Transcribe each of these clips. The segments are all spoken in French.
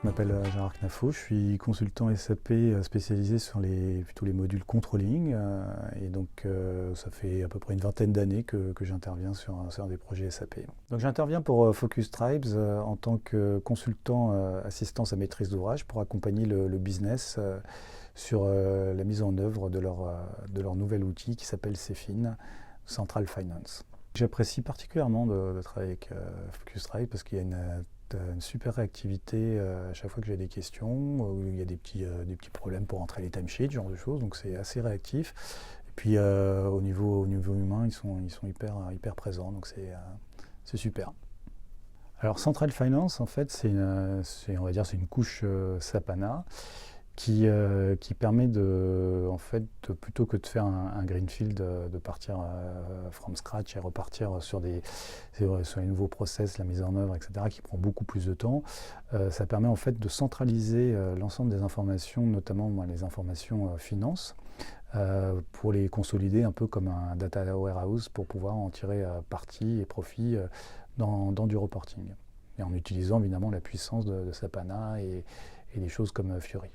m'appelle Gérard Knafo, je suis consultant SAP spécialisé sur plutôt les modules controlling et donc ça fait à peu près une vingtaine d'années que j'interviens sur des projets SAP. Donc j'interviens pour Focus Tribes en tant que consultant assistance à maîtrise d'ouvrage pour accompagner le business sur la mise en œuvre de leur nouvel outil qui s'appelle CFIN, Central Finance. J'apprécie particulièrement de travailler avec Focus Tribes parce qu'il y a une super réactivité à chaque fois que j'ai des questions, où il y a des petits problèmes pour entrer les timesheets, ce genre de choses, donc c'est assez réactif. Et puis au niveau humain, ils sont hyper présents, donc c'est super. Alors Central Finance, en fait, c'est une couche SAP HANA qui permet plutôt que de faire un greenfield, de partir from scratch et repartir sur les nouveaux process, la mise en œuvre, etc., qui prend beaucoup plus de temps. Ça permet en fait de centraliser l'ensemble des informations, notamment les informations finance, pour les consolider un peu comme un data warehouse pour pouvoir en tirer parti et profit dans du reporting. Et en utilisant évidemment la puissance de SAP HANA et des choses comme Fiori.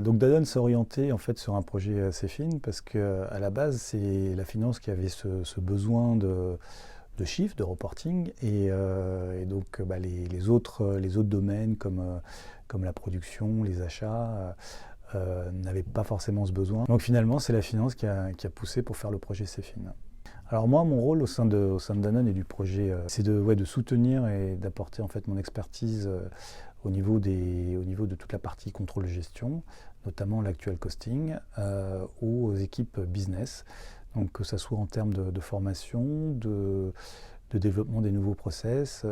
Donc Danone s'est orienté en fait sur un projet CFIN parce qu'à la base c'est la finance qui avait ce besoin de chiffres, de reporting et donc les autres domaines comme la production, les achats n'avaient pas forcément ce besoin. Donc finalement c'est la finance qui a poussé pour faire le projet CFIN. Alors moi, mon rôle au sein de Danone et du projet, c'est de soutenir et d'apporter en fait mon expertise au niveau de toute la partie contrôle gestion, notamment l'actual costing, aux équipes business. Donc que ce soit en termes de formation, de développement des nouveaux process,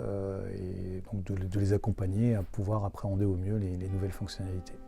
et donc de les accompagner à pouvoir appréhender au mieux les nouvelles fonctionnalités.